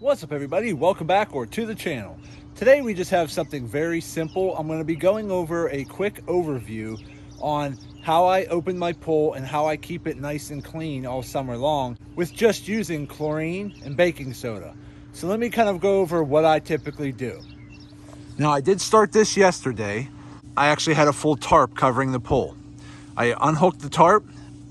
What's up, everybody? Welcome back to the channel. Today we just have something very simple. I'm going to be going over a quick overview on how I open my pool and how I keep it nice and clean all summer long with just using chlorine and baking soda. So let me kind of go over what I typically do. Now, I did start this yesterday. I actually had a full tarp covering the pool. I unhooked the tarp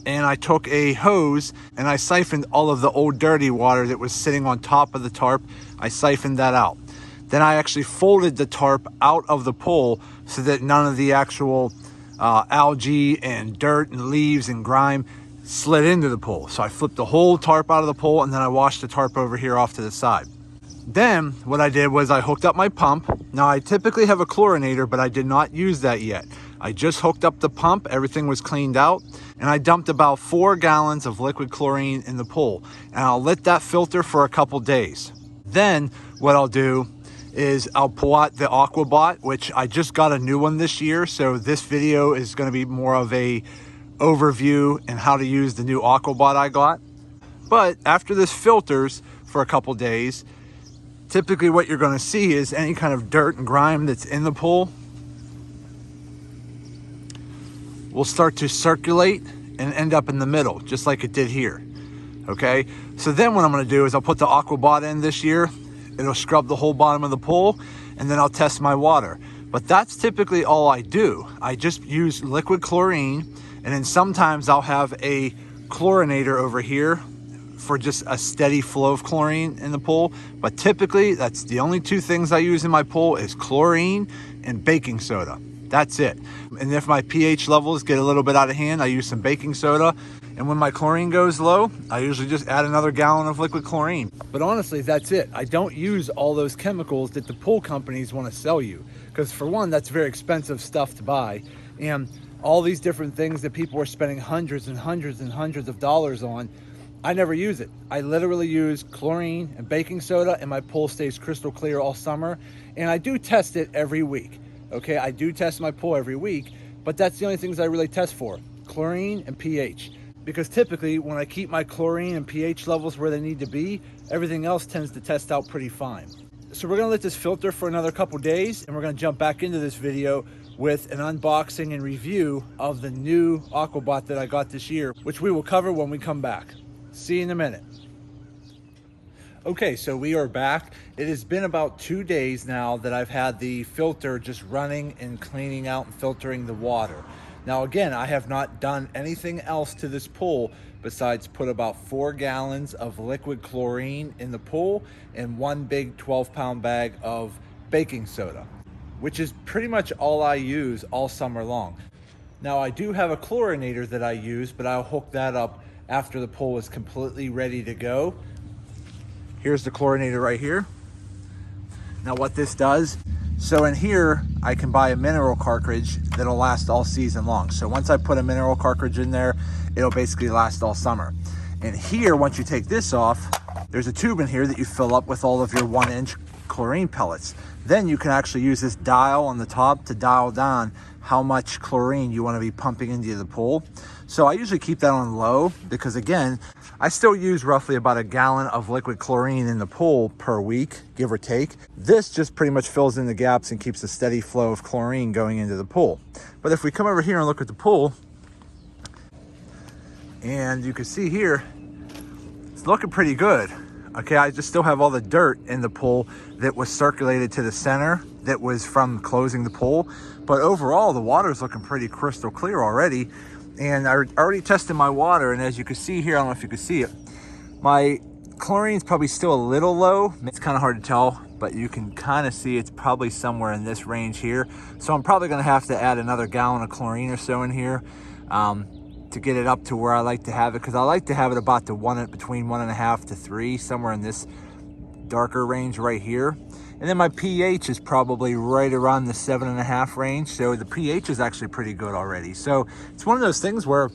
and I took a hose and I siphoned all of the old dirty water that was sitting on top of the tarp. I siphoned that out. Then I actually folded the tarp out of the pool so that none of the actual algae and dirt and leaves and grime slid into the pool. So I flipped the whole tarp out of the pool and then I washed the tarp over here off to the side. Then what I did was I hooked up my pump. Now, I typically have a chlorinator, but I did not use that yet. I just hooked up the pump, everything was cleaned out, and I dumped about 4 gallons of liquid chlorine in the pool. And I'll let that filter for a couple days. Then what I'll do is I'll pull out the AquaBot, which I just got a new one this year. So this video is going to be more of a overview and how to use the new AquaBot I got. But after this filters for a couple days, typically what you're going to see is any kind of dirt and grime that's in the pool will start to circulate and end up in the middle, just like it did here. Okay, so then what I'm going to do is I'll put the AquaBot in this year. It'll scrub the whole bottom of the pool, and then I'll test my water. But that's typically all I do. I just use liquid chlorine, and then sometimes I'll have a chlorinator over here for just a steady flow of chlorine in the pool. But typically that's the only 2 things I use in my pool is chlorine and baking soda. That's it. And if my pH levels get a little bit out of hand, I use some baking soda. And when my chlorine goes low, I usually just add another gallon of liquid chlorine. But honestly, that's it. I don't use all those chemicals that the pool companies want to sell you. Because for one, that's very expensive stuff to buy. And all these different things that people are spending hundreds and hundreds and hundreds of dollars on, I never use it. I literally use chlorine and baking soda, and my pool stays crystal clear all summer. And I do test it every week. Okay, I do test my pool every week, but that's the only things I really test for, chlorine and pH. Because typically when I keep my chlorine and pH levels where they need to be, everything else tends to test out pretty fine. So we're gonna let this filter for another couple days, and we're gonna jump back into this video with an unboxing and review of the new AquaBot that I got this year, which we will cover when we come back. See you in a minute. Okay, so we are back. It has been about 2 days now that I've had the filter just running and cleaning out and filtering the water. Now again, I have not done anything else to this pool besides put about 4 gallons of liquid chlorine in the pool and 1 big 12-pound bag of baking soda, which is pretty much all I use all summer long. Now, I do have a chlorinator that I use, but I'll hook that up after the pool is completely ready to go. Here's the chlorinator right here. Now what this does, so in here, I can buy a mineral cartridge that'll last all season long. So once I put a mineral cartridge in there, it'll basically last all summer. And here, once you take this off, there's a tube in here that you fill up with all of your 1-inch chlorine pellets. Then you can actually use this dial on the top to dial down how much chlorine you want to be pumping into the pool. So I usually keep that on low because, again, I still use roughly about 1 gallon of liquid chlorine in the pool per week, give or take. This just pretty much fills in the gaps and keeps a steady flow of chlorine going into the pool. But if we come over here and look at the pool, and you can see here, it's looking pretty good. Okay, I just still have all the dirt in the pool that was circulated to the center that was from closing the pool. But overall, the water's looking pretty crystal clear already. And I already tested my water, and as you can see here, I don't know if you can see it, my chlorine's probably still a little low. It's kind of hard to tell, but you can kind of see it's probably somewhere in this range here. So I'm probably going to have to add another gallon of chlorine or so in here to get it up to where I like to have it, because I like to have it about between 1.5 to 3, somewhere in this darker range right here. And then my pH is probably right around the 7.5 range. So the pH is actually pretty good already. So it's one of those things where,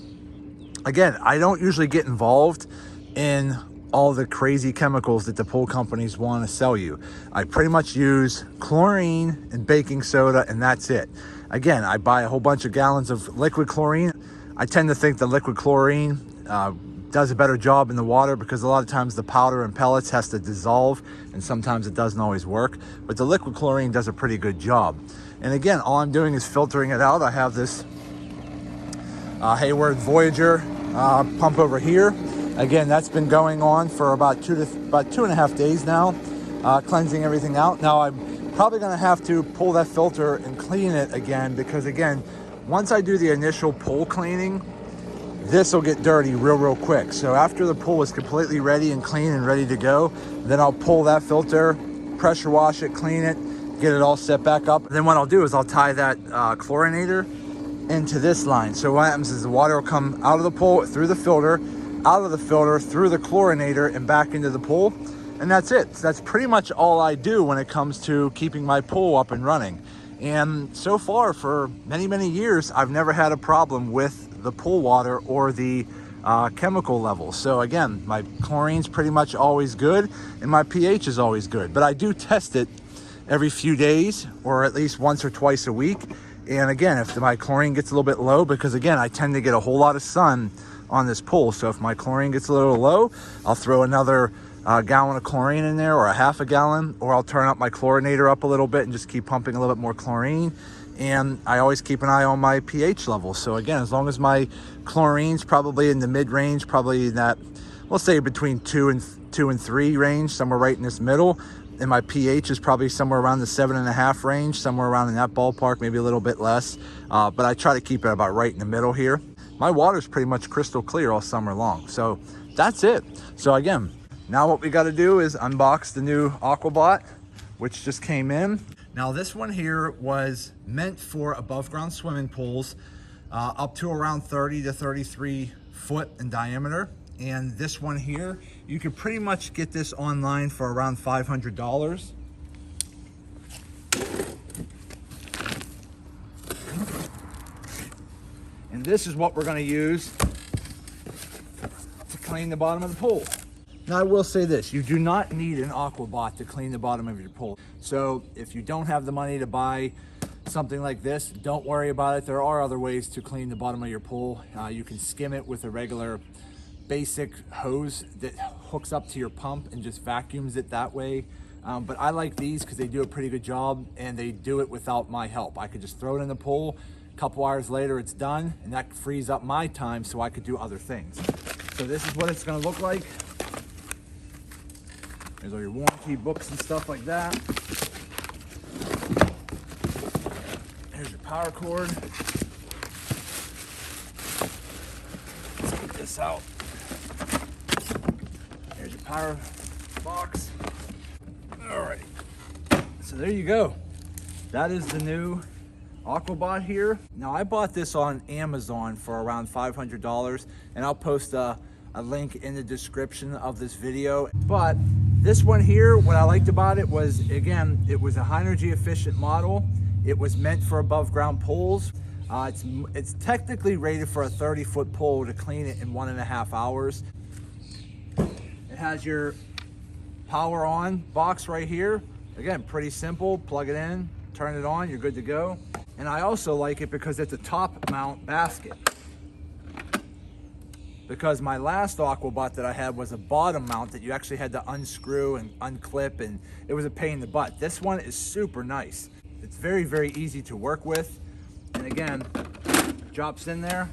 again, I don't usually get involved in all the crazy chemicals that the pool companies want to sell you. I pretty much use chlorine and baking soda, and that's it. Again, I buy a whole bunch of gallons of liquid chlorine. I tend to think the liquid chlorine does a better job in the water, because a lot of times the powder and pellets has to dissolve, and sometimes it doesn't always work. But the liquid chlorine does a pretty good job. And again, all I'm doing is filtering it out. I have this Hayward Voyager pump over here. Again, that's been going on for about 2.5 days now, cleansing everything out. Now I'm probably going to have to pull that filter and clean it again, because again, once I do the initial pool cleaning, this will get dirty real quick. So after the pool is completely ready and clean and ready to go, then I'll pull that filter, pressure wash it, clean it, get it all set back up. And then what I'll do is I'll tie that chlorinator into this line. So what happens is the water will come out of the pool, through the filter, out of the filter, through the chlorinator, and back into the pool. And that's it. So that's pretty much all I do when it comes to keeping my pool up and running. And so far, for many years, I've never had a problem with the pool water or the chemical levels. So again, my chlorine's pretty much always good, and my pH is always good. But I do test it every few days, or at least once or twice a week. And again, if my chlorine gets a little bit low, because again, I tend to get a whole lot of sun on this pool. So if my chlorine gets a little low, I'll throw another gallon of chlorine in there, or a half a gallon, or I'll turn up my chlorinator up a little bit and just keep pumping a little bit more chlorine. And I always keep an eye on my pH level. So again, as long as my chlorine's probably in the mid-range, probably in that, we'll say between 2 and 3 range, somewhere right in this middle, and my pH is probably somewhere around the 7.5 range, somewhere around in that ballpark, maybe a little bit less. But I try to keep it about right in the middle here. My water's pretty much crystal clear all summer long. So that's it. So again, now what we got to do is unbox the new AquaBot, which just came in. Now this one here was meant for above ground swimming pools, up to around 30 to 33 foot in diameter. And this one here, you could pretty much get this online for around $500. And this is what we're going to use to clean the bottom of the pool. Now I will say this, you do not need an AquaBot to clean the bottom of your pool. So if you don't have the money to buy something like this, don't worry about it. There are other ways to clean the bottom of your pool. You can skim it with a regular basic hose that hooks up to your pump and just vacuums it that way. But I like these because they do a pretty good job, and they do it without my help. I could just throw it in the pool, a couple hours later it's done, and that frees up my time so I could do other things. So this is what it's going to look like. There's all your warranty books and stuff like that. Here's your power cord. Let's get this out. Here's your power box. All right. So there you go. That is the new AquaBot here. Now I bought this on Amazon for around $500, and I'll post a link in the description of this video. But this one here, what I liked about it was, again, it was a high energy efficient model. It was meant for above ground pools. It's technically rated for a 30-foot pool to clean it in 1.5 hours. It has your power on box right here. Again, pretty simple, plug it in, turn it on, you're good to go. And I also like it because it's a top mount basket. Because my last AquaBot that I had was a bottom mount that you actually had to unscrew and unclip, and it was a pain in the butt. This one is super nice. It's very easy to work with. And again, drops in there,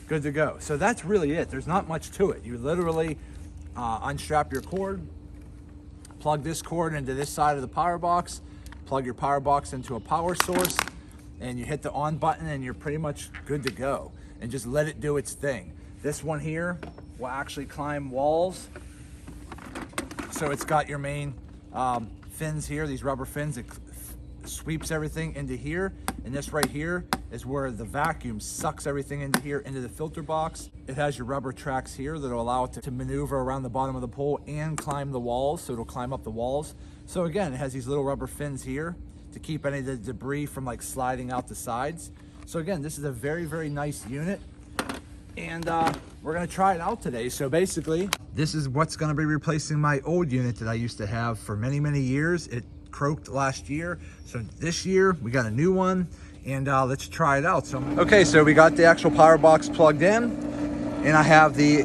good to go. So that's really it. There's not much to it. You literally unstrap your cord, plug this cord into this side of the power box, plug your power box into a power source, and you hit the on button and you're pretty much good to go. And just let it do its thing. This one here will actually climb walls. So it's got your main fins here, these rubber fins. It sweeps everything into here. And this right here is where the vacuum sucks everything into here, into the filter box. It has your rubber tracks here that'll allow it to maneuver around the bottom of the pool and climb the walls. So it'll climb up the walls. So again, it has these little rubber fins here to keep any of the debris from like sliding out the sides. So again, this is a very nice unit, and we're gonna try it out today. So basically, this is what's gonna be replacing my old unit that I used to have for many years. It croaked last year. So this year we got a new one, and let's try it out. So okay, so we got the actual power box plugged in. And I have the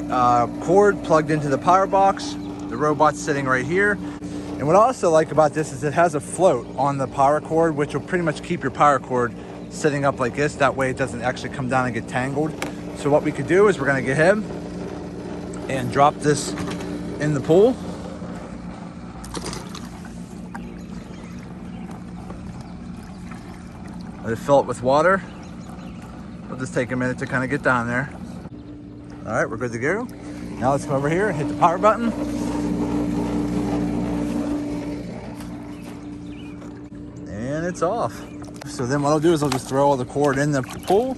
cord plugged into the power box. The robot's sitting right here. And what I also like about this is it has a float on the power cord, which will pretty much keep your power cord sitting up like this. That way it doesn't actually come down and get tangled. So what we could do is we're gonna go ahead and drop this in the pool. Let it fill it with water. It'll just take a minute to kind of get down there. All right, we're good to go. Now let's come over here and hit the power button. And it's off. So then what I'll do is I'll just throw all the cord in the pool.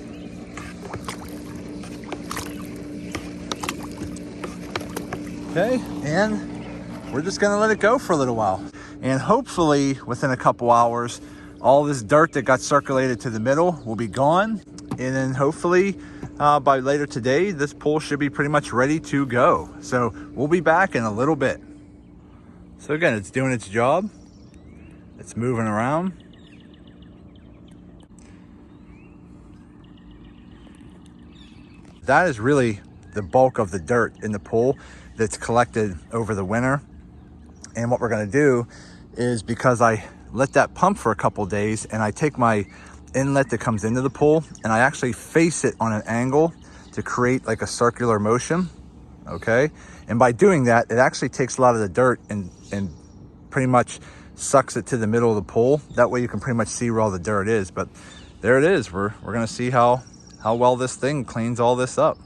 Okay, and we're just gonna let it go for a little while. And hopefully within a couple hours, all this dirt that got circulated to the middle will be gone. And then hopefully by later today, this pool should be pretty much ready to go. So we'll be back in a little bit. So again, it's doing its job. It's moving around. That is really the bulk of the dirt in the pool that's collected over the winter. And what we're gonna do is, because I let that pump for a couple days, and I take my inlet that comes into the pool and I actually face it on an angle to create like a circular motion, okay? And by doing that, it actually takes a lot of the dirt and pretty much sucks it to the middle of the pool. That way you can pretty much see where all the dirt is. But there it is. We're gonna see how well this thing cleans all this up.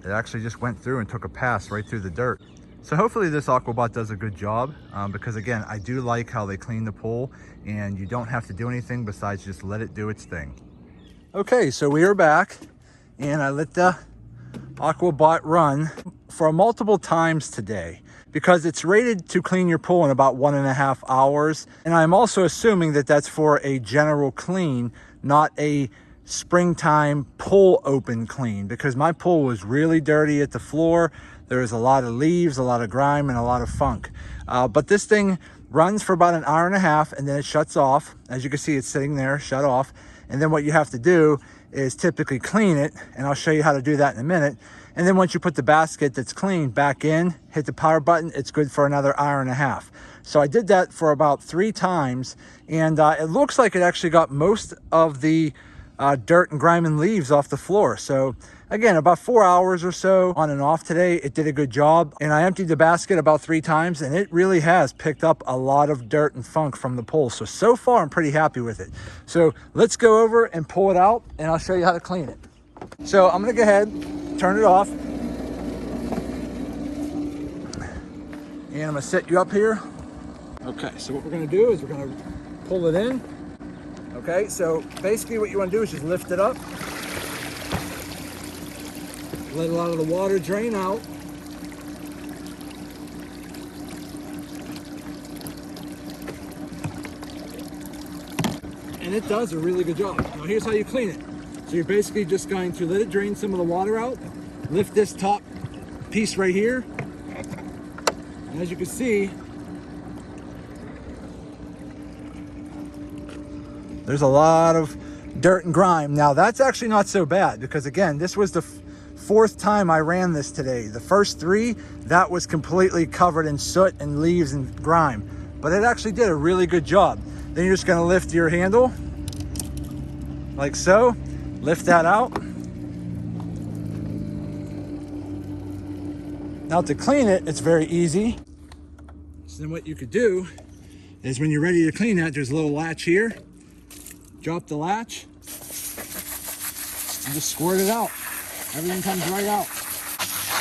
It actually just went through and took a pass right through the dirt. So hopefully this AquaBot does a good job, because again, I do like how they clean the pool and you don't have to do anything besides just let it do its thing. Okay, so we are back and I let the AquaBot run for multiple times today because it's rated to clean your pool in about 1.5 hours. And I'm also assuming that that's for a general clean, not a springtime pool open clean, because my pool was really dirty at the floor. There was a lot of leaves, a lot of grime, and a lot of funk. But this thing runs for about 1.5 hours and then it shuts off. As you can see, it's sitting there, shut off. And then what you have to do is typically clean it, and I'll show you how to do that in a minute. And then once you put the basket that's clean back in, hit the power button, it's good for another 1.5 hours. So I did that for about 3 times, and it looks like it actually got most of the dirt and grime and leaves off the floor. So again, about 4 hours or so on and off today, it did a good job. And I emptied the basket about 3 times, and it really has picked up a lot of dirt and funk from the pool. So far I'm pretty happy with it. So let's go over and pull it out and I'll show you how to clean it. So I'm gonna go ahead, turn it off. And I'm gonna set you up here. Okay, so what we're gonna do is we're gonna pull it in. Okay, so basically what you want to do is just lift it up. Let a lot of the water drain out. And it does a really good job. Now here's how you clean it. So you're basically just going to let it drain some of the water out. Lift this top piece right here. And as you can see, there's a lot of dirt and grime. Now that's actually not so bad, because again, this was the 4th time I ran this today. The first 3, that was completely covered in soot and leaves and grime, but it actually did a really good job. Then you're just gonna lift your handle like so, lift that out. Now to clean it, it's very easy. So then what you could do is, when you're ready to clean that, there's a little latch here. Drop the latch and just squirt it out. Everything comes right out.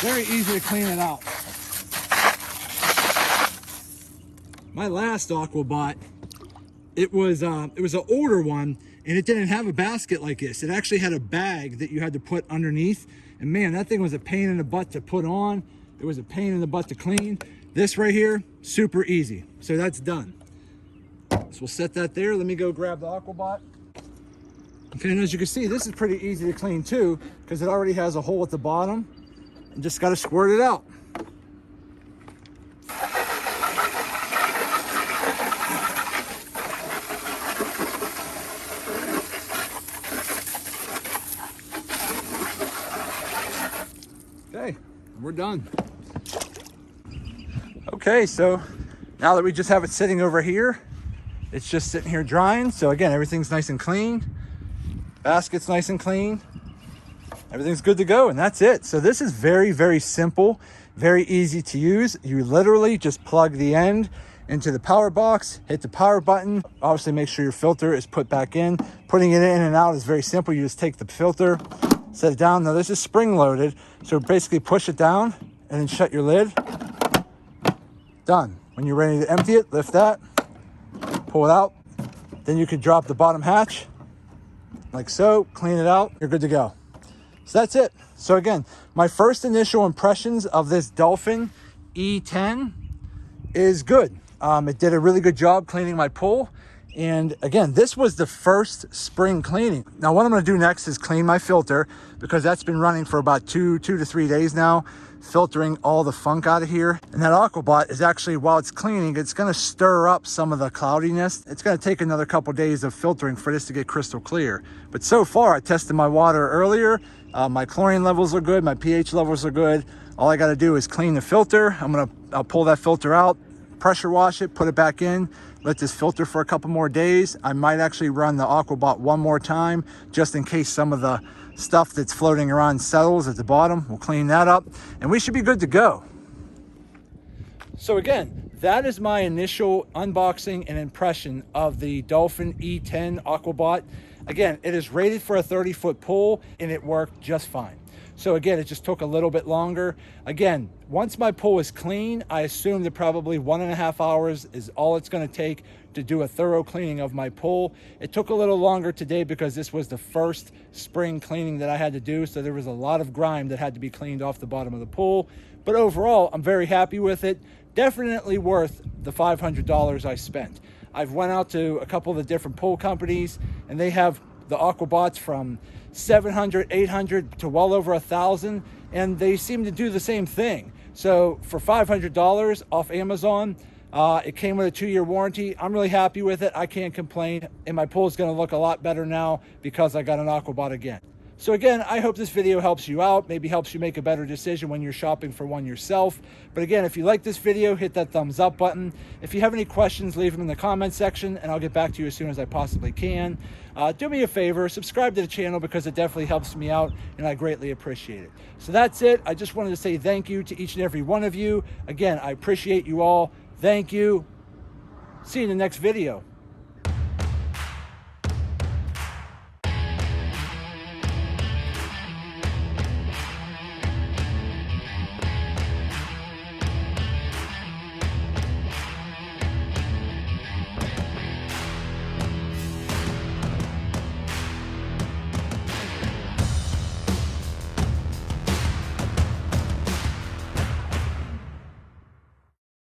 Very easy to clean it out. My last AquaBot, it was an older one, and it didn't have a basket like this. It actually had a bag that you had to put underneath. And man, that thing was a pain in the butt to put on. It was a pain in the butt to clean. This right here, super easy. So that's done. So we'll set that there. Let me go grab the AquaBot. Okay, and as you can see, this is pretty easy to clean too, because it already has a hole at the bottom. And just got to squirt it out. we're done. Okay, so now that we just have it sitting over here, it's just sitting here drying. So again, everything's nice and clean. Basket's nice and clean. Everything's good to go, and that's it. So this is very, very simple, very easy to use. You literally just plug the end into the power box, hit the power button. Obviously make sure your filter is put back in. Putting it in and out is very simple. You just take the filter, set it down. Now this is spring loaded, so basically push it down and then shut your lid. Done. When you're ready to empty it, lift that, pull it out. Then you could drop the bottom hatch like so, clean it out, you're good to go. So that's it. So again, my first initial impressions of this Dolphin E10 is good. It did a really good job cleaning my pool. And again, this was the first spring cleaning. Now what I'm gonna do next is clean my filter, because that's been running for about two to 3 days now, filtering all the funk out of here. And that AquaBot is actually, while it's cleaning, it's gonna stir up some of the cloudiness. It's gonna take another couple days of filtering for this to get crystal clear. But so far, I tested my water earlier. My chlorine levels are good, my pH levels are good. All I gotta do is clean the filter. I'll pull that filter out, pressure wash it, put it back in, let this filter for a couple more days. I might actually run the AquaBot one more time, just in case some of the stuff that's floating around settles at the bottom. We'll clean that up and we should be good to go. So again, that is my initial unboxing and impression of the Dolphin E10 AquaBot. Again, it is rated for a 30-foot pool and it worked just fine. So again, it just took a little bit longer. Again, once my pool is clean, I assume that probably 1.5 hours is all it's gonna take to do a thorough cleaning of my pool. It took a little longer today because this was the first spring cleaning that I had to do. So there was a lot of grime that had to be cleaned off the bottom of the pool. But overall, I'm very happy with it. Definitely worth the $500 I spent. I've went out to a couple of the different pool companies and they have the AquaBots from 700, 800 to well over 1,000, and they seem to do the same thing. So for $500 off Amazon, it came with a 2-year warranty. I'm really happy with it. I can't complain, and my pool is going to look a lot better now because I got an AquaBot again. So again, I hope this video helps you out, maybe helps you make a better decision when you're shopping for one yourself. But again, if you like this video, hit that thumbs up button. If you have any questions, leave them in the comment section and I'll get back to you as soon as I possibly can. Do me a favor, subscribe to the channel because it definitely helps me out and I greatly appreciate it. So that's it. I just wanted to say thank you to each and every one of you. Again, I appreciate you all. Thank you. See you in the next video.